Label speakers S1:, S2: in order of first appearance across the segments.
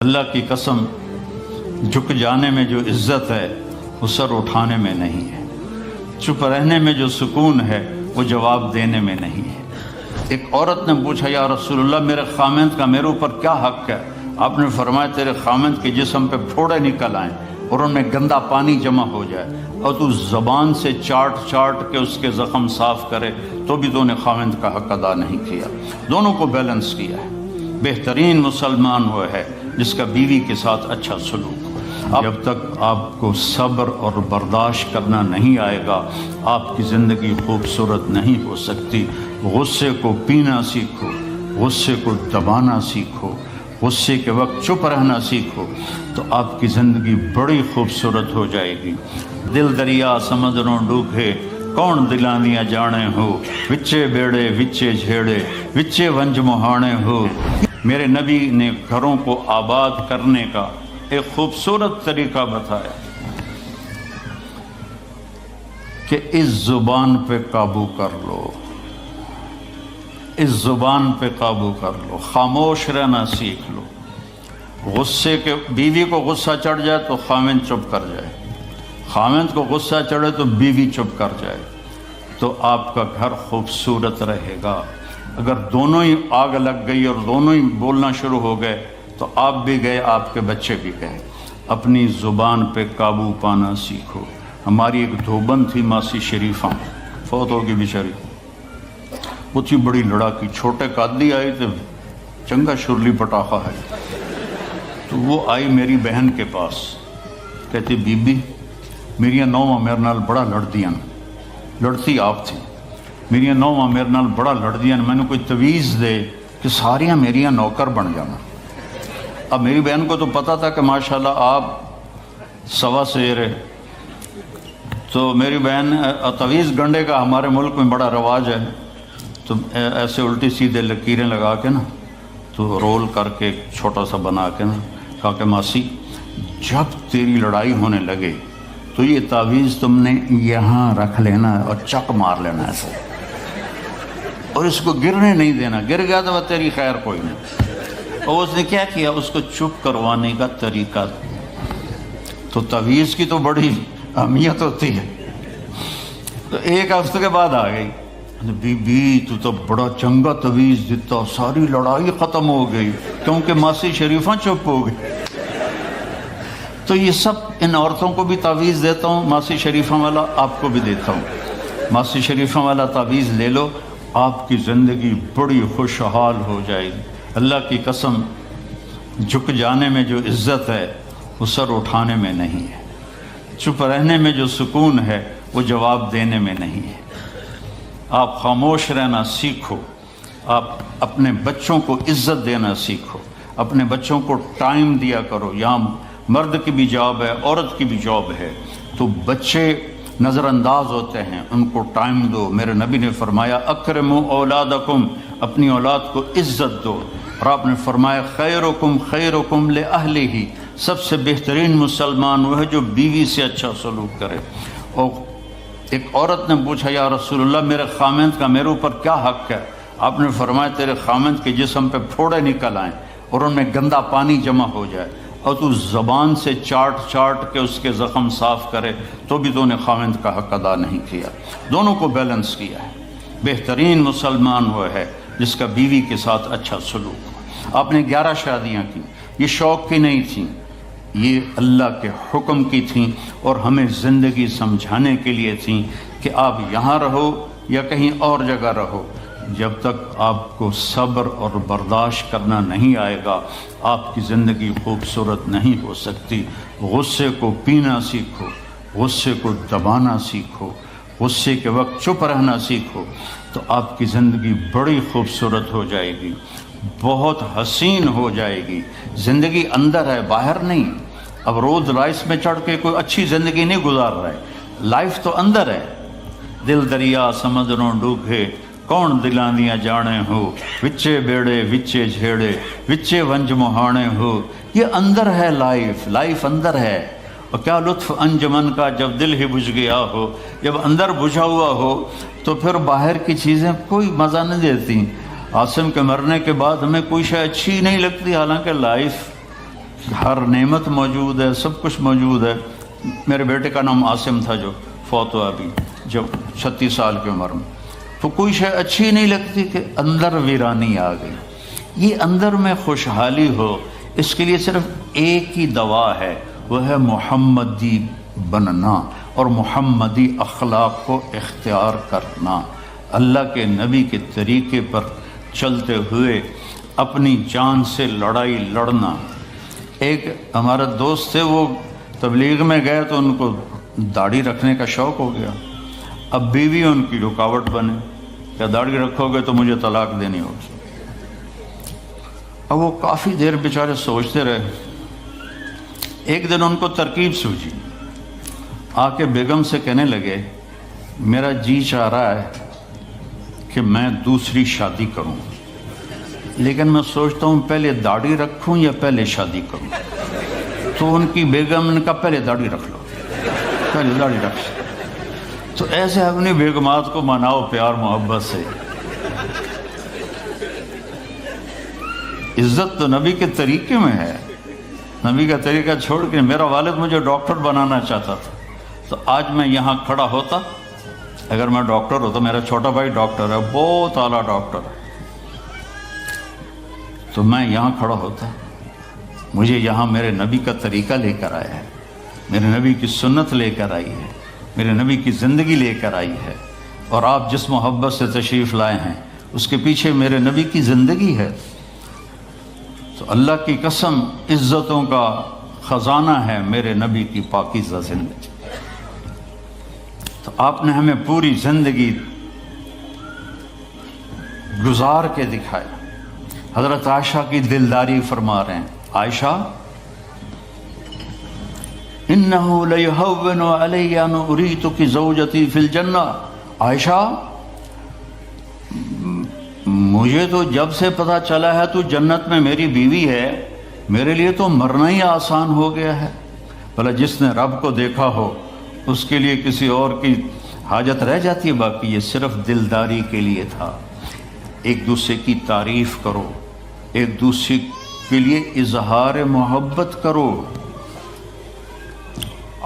S1: اللہ کی قسم جھک جانے میں جو عزت ہے وہ سر اٹھانے میں نہیں ہے، چپ رہنے میں جو سکون ہے وہ جواب دینے میں نہیں ہے۔ ایک عورت نے پوچھا یا رسول اللہ میرے خامند کا میرے اوپر کیا حق ہے؟ آپ نے فرمایا تیرے خامند کے جسم پہ پھوڑے نکل آئیں اور ان میں گندا پانی جمع ہو جائے اور تو زبان سے چاٹ چاٹ کے اس کے زخم صاف کرے تو بھی تو نے خامند کا حق ادا نہیں کیا۔ دونوں کو بیلنس کیا ہے۔ بہترین مسلمان وہ ہے جس کا بیوی کے ساتھ اچھا سلوک ہو۔ جب تک آپ کو صبر اور برداشت کرنا نہیں آئے گا آپ کی زندگی خوبصورت نہیں ہو سکتی۔ غصے کو پینا سیکھو، غصے کو دبانا سیکھو، غصے کے وقت چپ رہنا سیکھو تو آپ کی زندگی بڑی خوبصورت ہو جائے گی۔ دل دریا سمندروں ڈوبے کون دلانیاں جانے ہو، وچے بیڑے وچے جھیڑے وچے ونج مہانے ہو۔ میرے نبی نے گھروں کو آباد کرنے کا ایک خوبصورت طریقہ بتایا کہ اس زبان پہ قابو کر لو، اس زبان پہ قابو کر لو، خاموش رہنا سیکھ لو۔ غصے کے بیوی کو غصہ چڑھ جائے تو خامند چپ کر جائے، خامند کو غصہ چڑھے تو بیوی چپ کر جائے تو آپ کا گھر خوبصورت رہے گا۔ اگر دونوں ہی آگ لگ گئی اور دونوں ہی بولنا شروع ہو گئے تو آپ بھی گئے، آپ کے بچے بھی گئے۔ اپنی زبان پہ قابو پانا سیکھو۔ ہماری ایک دھوبن تھی ماسی شریفہ، فوت ہوگی بیچاری، وہ تھی بڑی لڑاکی، چھوٹے قادی آئی تو چنگا شرلی پٹاخہ ہے، تو وہ آئی میری بہن کے پاس، کہتی بی بی میریاں نوواں میرے نال بڑا لڑدیاں، لڑتی آپ تھی، میریاں نوواں میرے نال بڑا لڑدیاں، میں نے کوئی تویز دے کہ ساریاں میریاں نوکر بن جانا۔ اب میری بہن کو تو پتہ تھا کہ ماشاءاللہ آپ سوا سیر ہے، تو میری بہن تویز گنڈے کا ہمارے ملک میں بڑا رواج ہے، تو ایسے الٹی سیدھے لکیریں لگا کے نا تو رول کر کے چھوٹا سا بنا کے نا کہا کہ ماسی جب تیری لڑائی ہونے لگے تو یہ تعویذ تم نے یہاں رکھ لینا اور چک مار لینا ایسے، اور اس کو گرنے نہیں دینا، گر گیا تو وہ تیری خیر کوئی نہیں۔ اور اس نے کیا کیا، اس کو چپ کروانے کا طریقہ، تو تعویذ کی تو بڑی اہمیت ہوتی ہے۔ تو ایک ہفتے کے بعد آ گئی، بی بی تو بڑا چنگا تویز دیتا، ساری لڑائی ختم ہو گئی کیونکہ ماسی شریفہ چپ ہو گئی۔ تو یہ سب ان عورتوں کو بھی تعویذ دیتا ہوں، ماسی شریفہ والا آپ کو بھی دیتا ہوں، ماسی شریفہ والا تعویذ لے لو، آپ کی زندگی بڑی خوشحال ہو جائے گی۔ اللہ کی قسم جھک جانے میں جو عزت ہے وہ سر اٹھانے میں نہیں ہے، چپ رہنے میں جو سکون ہے وہ جواب دینے میں نہیں ہے۔ آپ خاموش رہنا سیکھو، آپ اپنے بچوں کو عزت دینا سیکھو، اپنے بچوں کو ٹائم دیا کرو۔ یہاں مرد کی بھی جاب ہے، عورت کی بھی جاب ہے، تو بچے نظر انداز ہوتے ہیں، ان کو ٹائم دو۔ میرے نبی نے فرمایا اکرموا اولادکم، اپنی اولاد کو عزت دو، اور آپ نے فرمایا خیرکم خیرکم لأہلہ، سب سے بہترین مسلمان وہ ہے جو بیوی سے اچھا سلوک کرے۔ اور ایک عورت نے پوچھا یا رسول اللہ میرے خامند کا میرے اوپر کیا حق ہے؟ آپ نے فرمایا تیرے خامند کے جسم پہ پھوڑے نکل آئیں اور ان میں گندا پانی جمع ہو جائے اور تو زبان سے چاٹ چاٹ کے اس کے زخم صاف کرے تو بھی تو نے خامند کا حق ادا نہیں کیا۔ دونوں کو بیلنس کیا ہے۔ بہترین مسلمان وہ ہے جس کا بیوی کے ساتھ اچھا سلوک ہو۔ آپ نے 11 شادیاں کی، یہ شوق کی نہیں تھیں، یہ اللہ کے حکم کی تھیں اور ہمیں زندگی سمجھانے کے لیے تھیں کہ آپ یہاں رہو یا کہیں اور جگہ رہو، جب تک آپ کو صبر اور برداشت کرنا نہیں آئے گا آپ کی زندگی خوبصورت نہیں ہو سکتی۔ غصے کو پینا سیکھو، غصے کو دبانا سیکھو، غصے کے وقت چپ رہنا سیکھو تو آپ کی زندگی بڑی خوبصورت ہو جائے گی، بہت حسین ہو جائے گی۔ زندگی اندر ہے، باہر نہیں۔ اب رولز رائس میں چڑھ کے کوئی اچھی زندگی نہیں گزار رہا ہے، لائف تو اندر ہے۔ دل دریا سمندروں ڈوبے کون دلانیاں جانے ہو، وچے بیڑے وچے جھیڑے وچے ونج مہانے ہو۔ یہ اندر ہے، لائف اندر ہے۔ اور کیا لطف انجمن کا جب دل ہی بجھ گیا ہو، جب اندر بجھا ہوا ہو تو پھر باہر کی چیزیں کوئی مزہ نہیں دیتی۔ عاصم کے مرنے کے بعد ہمیں کوئی شے اچھی نہیں لگتی، حالانکہ لائف ہر نعمت موجود ہے، سب کچھ موجود ہے۔ میرے بیٹے کا نام عاصم تھا جو فوت ہوا ابھی جب 36 سال کی عمر میں، تو کوئی شے اچھی نہیں لگتی کہ اندر ویرانی آ گئی۔ یہ اندر میں خوشحالی ہو، اس کے لیے صرف ایک ہی دوا ہے، وہ ہے محمدی بننا اور محمدی اخلاق کو اختیار کرنا، اللہ کے نبی کے طریقے پر چلتے ہوئے اپنی جان سے لڑائی لڑنا۔ ایک ہمارا دوست تھے، وہ تبلیغ میں گئے تو ان کو داڑھی رکھنے کا شوق ہو گیا، اب بیوی ان کی رکاوٹ بنے، کیا داڑھی رکھو گے تو مجھے طلاق دینی ہوگی۔ اب وہ کافی دیر بیچارے سوچتے رہے، ایک دن ان کو ترکیب سوجھی، آ کے بیگم سے کہنے لگے میرا جی چاہ رہا ہے کہ میں دوسری شادی کروں، لیکن میں سوچتا ہوں پہلے داڑھی رکھوں یا پہلے شادی کروں۔ تو ان کی بیگم نے کہا پہلے داڑھی رکھ لو، پہلے داڑھی رکھ لو۔ تو ایسے اپنی بیگمات کو مناؤ پیار محبت سے۔ عزت تو نبی کے طریقے میں ہے، نبی کا طریقہ چھوڑ کے میرا والد مجھے ڈاکٹر بنانا چاہتا تھا، تو آج میں یہاں کھڑا ہوتا، اگر میں ڈاکٹر ہوتا، میرا چھوٹا بھائی ڈاکٹر ہے، بہت اعلیٰ ڈاکٹر ہے، تو میں یہاں کھڑا ہوتا۔ مجھے یہاں میرے نبی کا طریقہ لے کر آیا ہے، میرے نبی کی سنت لے کر آئی ہے، میرے نبی کی زندگی لے کر آئی ہے، اور آپ جس محبت سے تشریف لائے ہیں اس کے پیچھے میرے نبی کی زندگی ہے۔ تو اللہ کی قسم عزتوں کا خزانہ ہے میرے نبی کی پاکیزہ زندگی۔ تو آپ نے ہمیں پوری زندگی گزار کے دکھایا۔ حضرت عائشہ کی دلداری فرما رہے ہیں، عائشہ انہو لیہون علی ان اریتک زوجتی فی الجنہ، عائشہ مجھے تو جب سے پتہ چلا ہے تو جنت میں میری بیوی ہے، میرے لیے تو مرنا ہی آسان ہو گیا ہے۔ بھلا جس نے رب کو دیکھا ہو اس کے لیے کسی اور کی حاجت رہ جاتی ہے؟ باقی یہ صرف دلداری کے لیے تھا۔ ایک دوسرے کی تعریف کرو، ایک دوسرے کے لیے اظہار محبت کرو۔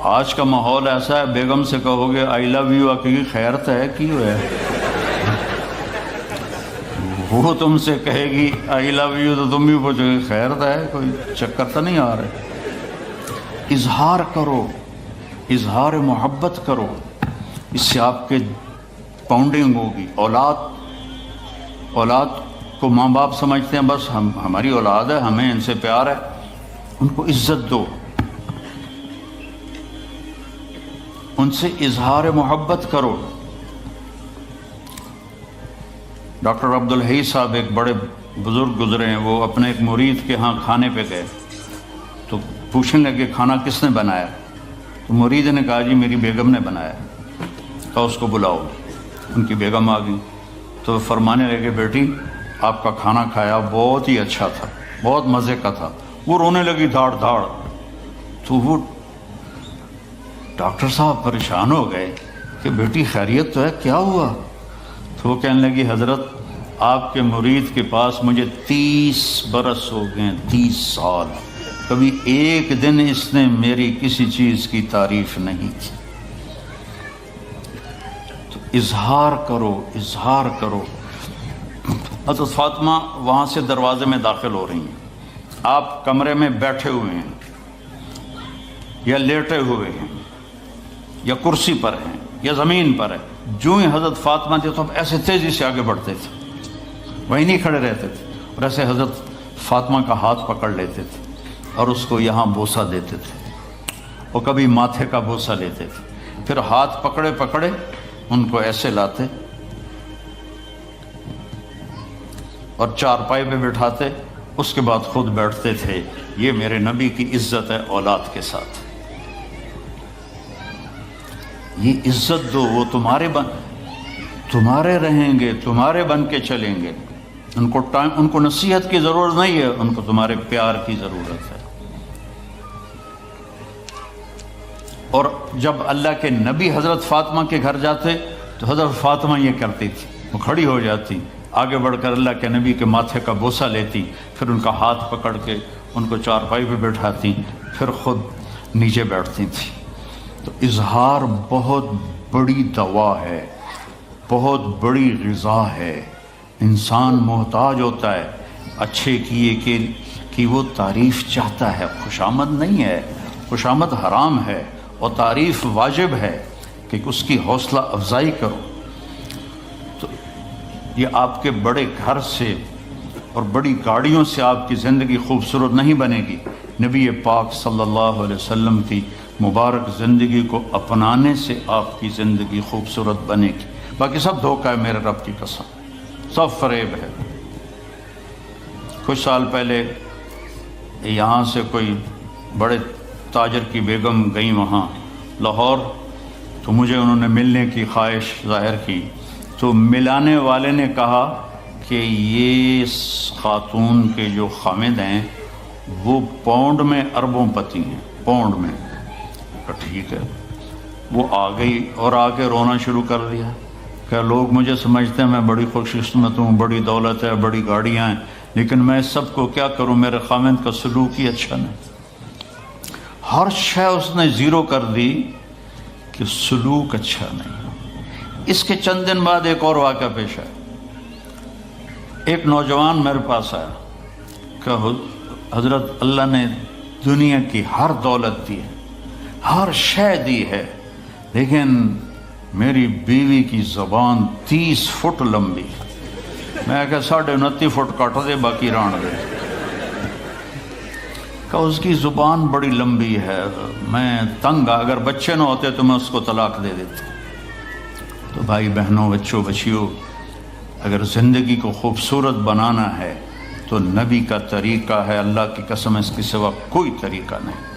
S1: آج کا ماحول ایسا ہے، بیگم سے کہو گے آئی لو یو، کی خیرت ہے کی ہے، وہ تم سے کہے گی آئی لو یو تو تم بھی پوچھو گے خیرت ہے، کوئی چکر تو نہیں آ رہے۔ اظہار کرو، اظہار محبت کرو، اس سے آپ کے پاؤنڈنگ ہوگی۔ اولاد کو ماں باپ سمجھتے ہیں بس ہماری اولاد ہے، ہمیں ان سے پیار ہے، ان کو عزت دو، ان سے اظہار محبت کرو۔ ڈاکٹر عبدالحی صاحب ایک بڑے بزرگ گزرے ہیں، وہ اپنے ایک مرید کے ہاں کھانے پہ گئے تو پوچھنے لگے کھانا کس نے بنایا؟ تو مرید نے کہا جی میری بیگم نے بنایا۔ کہا اس کو بلاؤ۔ ان کی بیگم آ گئی تو فرمانے لگے بیٹی آپ کا کھانا کھایا بہت ہی اچھا تھا، بہت مزے کا تھا۔ وہ رونے لگی دھاڑ دھاڑ۔ تو وہ ڈاکٹر صاحب پریشان ہو گئے کہ بیٹی خیریت تو ہے، کیا ہوا؟ تو وہ کہنے لگی حضرت آپ کے مرید کے پاس مجھے 30 برس ہو گئے، 30 سال، کبھی ایک دن اس نے میری کسی چیز کی تعریف نہیں کی۔ تو اظہار کرو، اظہار کرو۔ حضرت فاطمہ وہاں سے دروازے میں داخل ہو رہی ہیں، آپ کمرے میں بیٹھے ہوئے ہیں یا لیٹے ہوئے ہیں یا کرسی پر ہیں یا زمین پر ہے، جو ہی حضرت فاطمہ تھے تو اب ایسے تیزی سے آگے بڑھتے تھے، وہیں نہیں کھڑے رہتے تھے، اور ایسے حضرت فاطمہ کا ہاتھ پکڑ لیتے تھے اور اس کو یہاں بوسہ دیتے تھے، اور کبھی ماتھے کا بوسہ لیتے تھے، پھر ہاتھ پکڑے پکڑے ان کو ایسے لاتے اور چارپائی پہ بٹھاتے، اس کے بعد خود بیٹھتے تھے۔ یہ میرے نبی کی عزت ہے اولاد کے ساتھ۔ یہ عزت دو، وہ تمہارے رہیں گے، تمہارے بن کے چلیں گے۔ ان کو نصیحت کی ضرورت نہیں ہے، ان کو تمہارے پیار کی ضرورت ہے۔ اور جب اللہ کے نبی حضرت فاطمہ کے گھر جاتے تو حضرت فاطمہ یہ کرتی تھی، وہ کھڑی ہو جاتی، آگے بڑھ کر اللہ کے نبی کے ماتھے کا بوسہ لیتی، پھر ان کا ہاتھ پکڑ کے ان کو چارپائی پہ بٹھاتی پھر خود نیچے بیٹھتی تھیں۔ تو اظہار بہت بڑی دوا ہے، بہت بڑی غذا ہے۔ انسان محتاج ہوتا ہے اچھے کیے کہ وہ تعریف چاہتا ہے، خوشامد نہیں ہے، خوشامد حرام ہے، اور تعریف واجب ہے کہ اس کی حوصلہ افزائی کرو۔ تو یہ آپ کے بڑے گھر سے اور بڑی گاڑیوں سے آپ کی زندگی خوبصورت نہیں بنے گی، نبی پاک صلی اللہ علیہ وسلم کی مبارک زندگی کو اپنانے سے آپ کی زندگی خوبصورت بنے گی۔ باقی سب دھوکہ ہے، میرے رب کی قسم، سب فریب ہے۔ کچھ سال پہلے یہاں سے کوئی بڑے تاجر کی بیگم گئیں وہاں لاہور، تو مجھے انہوں نے ملنے کی خواہش ظاہر کی، تو ملانے والے نے کہا کہ یہ خاتون کے جو خامد ہیں وہ پاؤنڈ میں اربوں پتی ہیں، پاؤنڈ میں۔ ٹھیک ہے، وہ آ گئی اور آ کے رونا شروع کر دیا کہ لوگ مجھے سمجھتے ہیں میں بڑی خوش قسمت ہوں، بڑی دولت ہے، بڑی گاڑیاں ہیں، لیکن میں سب کو کیا کروں، میرے خامد کا سلوک ہی اچھا نہیں۔ ہر شے اس نے زیرو کر دی کہ سلوک اچھا نہیں۔ اس کے چند دن بعد ایک اور واقعہ پیش آیا۔ ایک نوجوان میرے پاس آیا کہ حضرت اللہ نے دنیا کی ہر دولت دی ہے، ہر شے دی ہے، لیکن میری بیوی کی زبان 30 فٹ لمبی، میں کہ 29.5 فٹ کٹ دے باقی ران دے، کہ اس کی زبان بڑی لمبی ہے، میں تنگ، اگر بچے نہ ہوتے تو میں اس کو طلاق دے دیتا۔ تو بھائی بہنوں، بچوں بچیوں، اگر زندگی کو خوبصورت بنانا ہے تو نبی کا طریقہ ہے، اللہ کی قسم اس کے سوا کوئی طریقہ نہیں۔